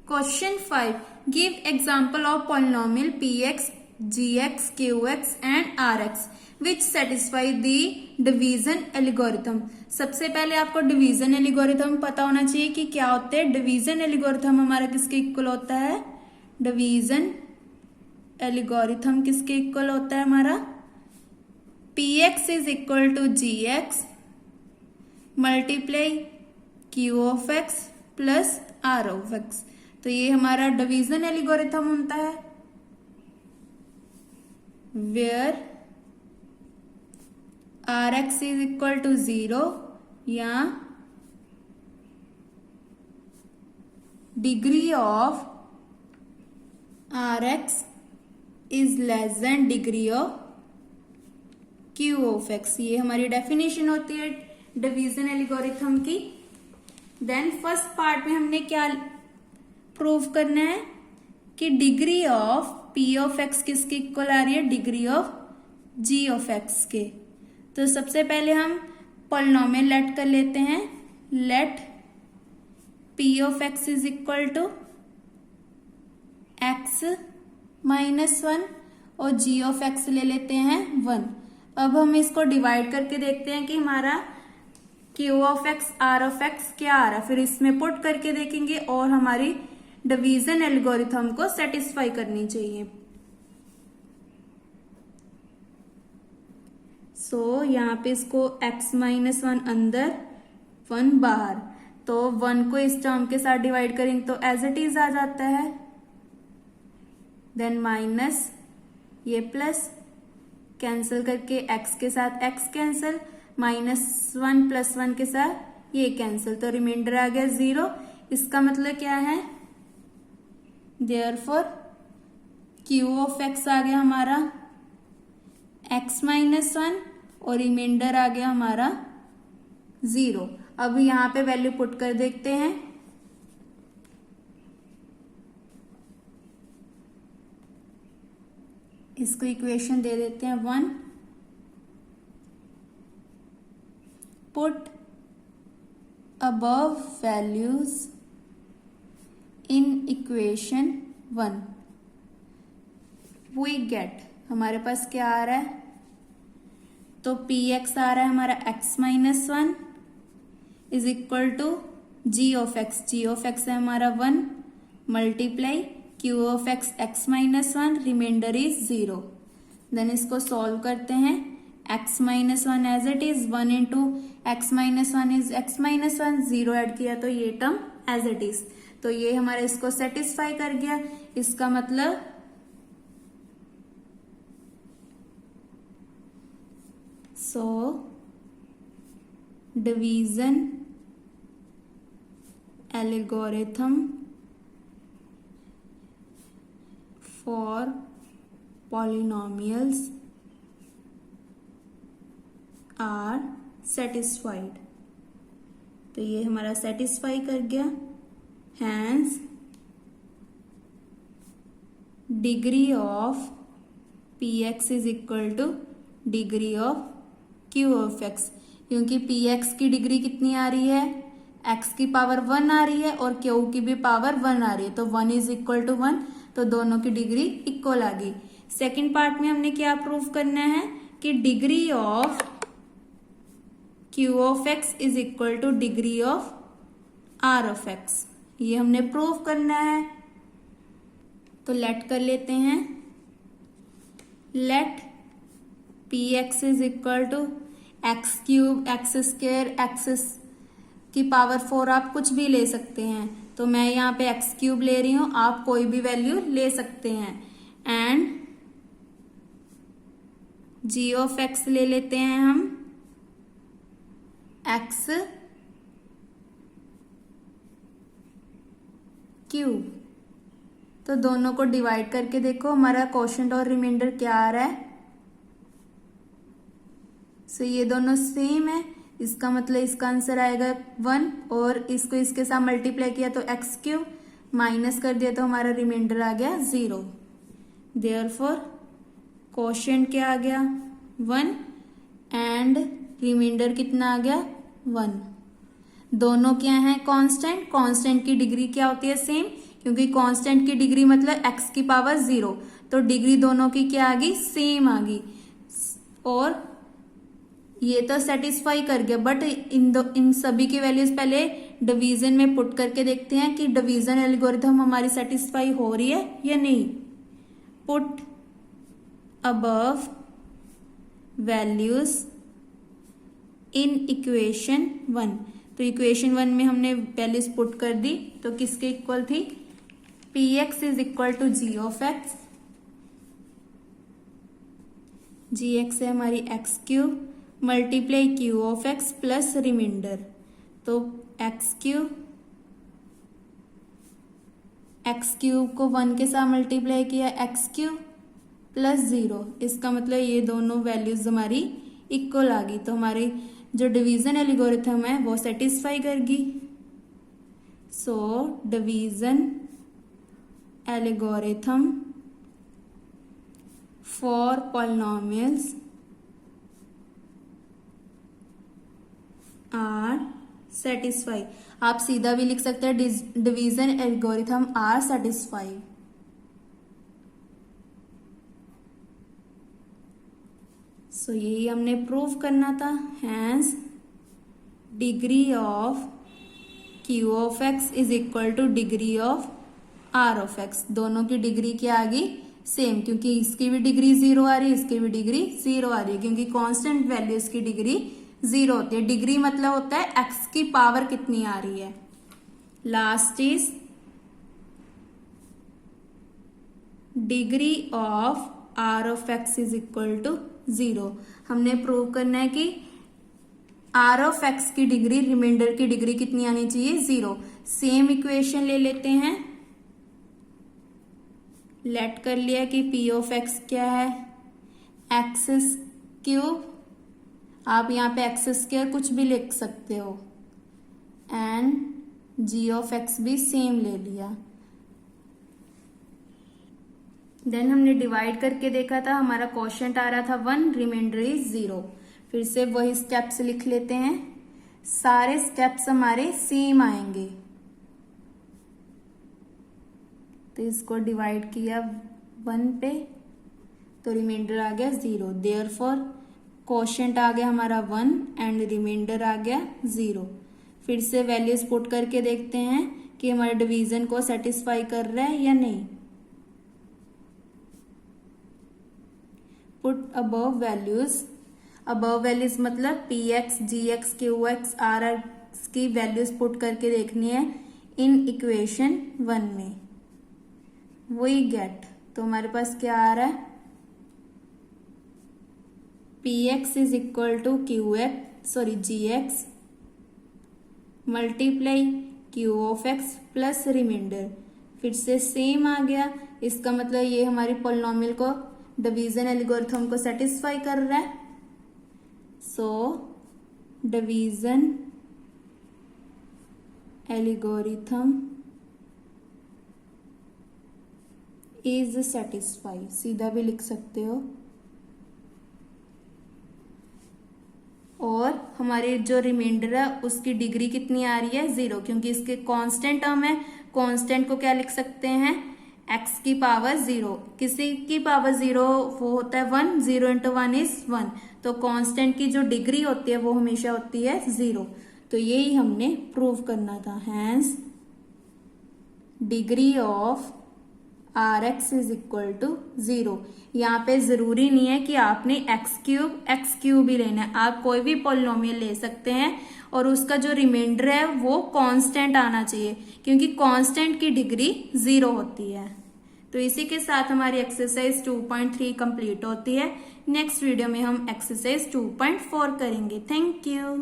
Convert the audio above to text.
Question 5. Give example of polynomial px, gx, qx and rx which satisfy the division algorithm. सबसे पहले आपको division algorithm पता होना चाहिए कि क्या होते हैं. डिवीजन एल्गोरिथम हमारा किसके इक्वल होता है? डिवीजन एल्गोरिथम किसके इक्वल होता है हमारा? px is equal to gx multiply q of x plus r of x. तो ये हमारा डिवीजन एल्गोरिथम होता है where rx is equal to 0 या degree of rx is less than degree of q of x. ये हमारी definition होती है डिवीजन एल्गोरिथम की. देन फर्स्ट पार्ट में हमने क्या प्रूव करना है कि degree of p of x किसके इक्वल आ रही है? Degree of g of x के. तो सबसे पहले हम पॉलिनोमियल लेट कर लेते हैं. Let p of x is equal to x minus 1 और g ऑफ x ले लेते हैं 1. अब हम इसको डिवाइड करके देखते हैं कि हमारा q of x r of x क्या आ रहा है. फिर इसमें पुट करके देखेंगे और हमारी डिवीजन एल्गोरिथम को सेटिस्फाई करनी चाहिए. सो यहाँ पे इसको x माइनस 1 अंदर 1 बाहर, तो 1 को इस टर्म के साथ डिवाइड करेंगे तो एज इट इज आ जाता है. देन माइनस ये प्लस कैंसिल करके x के साथ x कैंसिल, माइनस 1 प्लस 1 के साथ ये कैंसिल, तो रिमाइंडर आ गया 0. इसका मतलब क्या है? देयरफॉर q ऑफ x आ गया हमारा x माइनस 1 और रिमाइंडर आ गया हमारा 0. अब यहां पे वैल्यू पुट कर देखते हैं. इसको इक्वेशन दे देते हैं 1. Put above values in equation 1 we get, हमारे पास क्या आ रहा है? तो px आ रहा है हमारा x minus 1 is equal to g of x. g of x है हमारा 1 multiply q of x x minus 1, remainder is 0. Then इसको सॉल्व करते हैं. x minus 1 as it is 1 into x minus 1 is x minus 1, 0 add किया तो ये term as it is. तो ये हमारा इसको सेटिस्फाई कर गया. इसका मतलब so division algorithm for polynomials are satisfied. तो ये हमारा सेटिस्फाई कर गया. Hence degree of px is equal to degree of q of x. क्योंकि px की डिग्री कितनी आ रही है? x की पावर 1 आ रही है और q की भी पावर 1 आ रही है, तो 1 इज इक्वल टू 1, तो दोनों की डिग्री इक्वल आ गई. सेकेंड पार्ट में हमने क्या प्रूव करना है कि degree of q of x is equal to degree of r of x. ये हमने प्रूव करना है. तो लेट कर लेते हैं. Let px is equal to x cube x square x की पावर 4, आप कुछ भी ले सकते हैं. तो मैं यहाँ पे एक्स क्यूब ले रही हूं, आप कोई भी वैल्यू ले सकते हैं. एंड g ऑफ x ले लेते हैं हम x क्यूब. तो दोनों को डिवाइड करके देखो हमारा क्वोशंट और रिमाइंडर क्या आ रहा है. सो ये दोनों सेम है, इसका मतलब इसका आंसर आएगा 1 और इसको इसके साथ मल्टीप्लाई किया तो एक्स क्यूब, माइनस कर दिया तो हमारा रिमाइंडर आ गया 0. देयरफॉर क्वोशंट क्या आ गया 1 एंड रिमाइंडर कितना आ गया 1. दोनों क्या है? कांस्टेंट. कांस्टेंट की डिग्री क्या होती है? सेम. क्योंकि कांस्टेंट की डिग्री मतलब x की पावर 0, तो डिग्री दोनों की क्या आ गई, सेम आ गई। और ये तो सेटिस्फाई कर गया, बट इन सभी की वैल्यूज पहले डिवीजन में पुट करके देखते हैं कि डिवीजन एल्गोरिथम हमारी सेटिस्फाई हो रही है या नहीं। Put above values in equation 1। तो इक्वेशन 1 में हमने वैल्यूज पुट कर दी, तो किसके इक्वल थी, px is equal to g of x. Ji x है हमारी x cube multiply q of x plus remainder, तो एक्स क्यूब को 1 के साथ मल्टीप्लाई किया एक्स क्यूब प्लस 0, इसका मतलब ये दोनों वैल्यूज हमारी इक्वल आ गई, तो हमारी जो डिवीजन एल्गोरिथम है वो सेटिस्फाई करगी। So division algorithm for polynomials are satisfy. आप सीधा भी लिख सकते हैं division algorithm are satisfy. So यही हमने प्रूव करना था। Hence degree of q of x is equal to degree of r of x. दोनों की डिग्री क्या आ गई, सेम, क्योंकि इसकी भी डिग्री 0 आ रही है, इसकी भी डिग्री 0 आ रही है, क्योंकि कांस्टेंट वैल्यूज की डिग्री 0 होती है। डिग्री मतलब होता है एक्स की पावर कितनी आ रही है। Last is degree of r of x is equal to 0। हमने प्रूव करना है कि आर ऑफ एक्स की डिग्री, रिमाइंडर की डिग्री कितनी आनी चाहिए, 0। सेम इक्वेशन ले लेते हैं, लेट कर लिया कि पी ऑफ एक्स क्या है, एक्स क्यूब, आप यहाँ पे एक्स स्क्वायर कुछ भी लिख सकते हो, एंड जी ऑफ एक्स भी सेम ले लिया। देन हमने डिवाइड करके देखा था, हमारा क्वोशिएंट आ रहा था 1, रिमाइंडर इज 0। फिर से वही स्टेप्स लिख लेते हैं, सारे स्टेप्स हमारे सेम आएंगे। तो इसको डिवाइड किया 1 पे, तो रिमाइंडर आ गया 0। देयरफॉर क्वोशिएंट आ गया हमारा 1 एंड रिमाइंडर आ गया 0। फिर से वैल्यूज पुट करके देखते हैं कि हमारे डिवीजन को सेटिस्फाई कर रहा है या नहीं। Put above values, above values मतलब पी एक्स, जी X, Q X, R X की वैल्यूज पुट करके देखनी है इन इक्वेशन 1 में। वही गेट, तो हमारे पास क्या आ रहा है, p x is equal to q x, sorry g x multiply q of x plus remainder. फिर से सेम आ गया, इसका मतलब ये हमारी पॉलिनोमियल को, डिवीजन एल्गोरिथम को सेटिस्फाई कर रहा है। सो डिवीजन एल्गोरिथम इज सेटिस्फाई, सीधा भी लिख सकते हो। और हमारे जो रिमाइंडर है उसकी डिग्री कितनी आ रही है, 0, क्योंकि इसके कांस्टेंट टर्म है। कांस्टेंट को क्या लिख सकते हैं, x की पावर 0, किसी की पावर 0 वो होता है 1, 0 इंटू 1 इज 1, तो कांस्टेंट की जो डिग्री होती है वो हमेशा होती है 0। तो यही हमने प्रूव करना था। Hence degree of r x is equal to 0। यहाँ पे जरूरी नहीं है कि आपने एक्स क्यूब ही लेना है, आप कोई भी पॉलिनोमियल ले सकते हैं और उसका जो रिमाइंडर है वो कांस्टेंट आना चाहिए, क्योंकि कांस्टेंट की डिग्री 0 होती है। तो इसी के साथ हमारी एक्सरसाइज 2.3 कंप्लीट होती है। नेक्स्ट वीडियो में हम एक्सरसाइज 2.4 करेंगे। Thank you.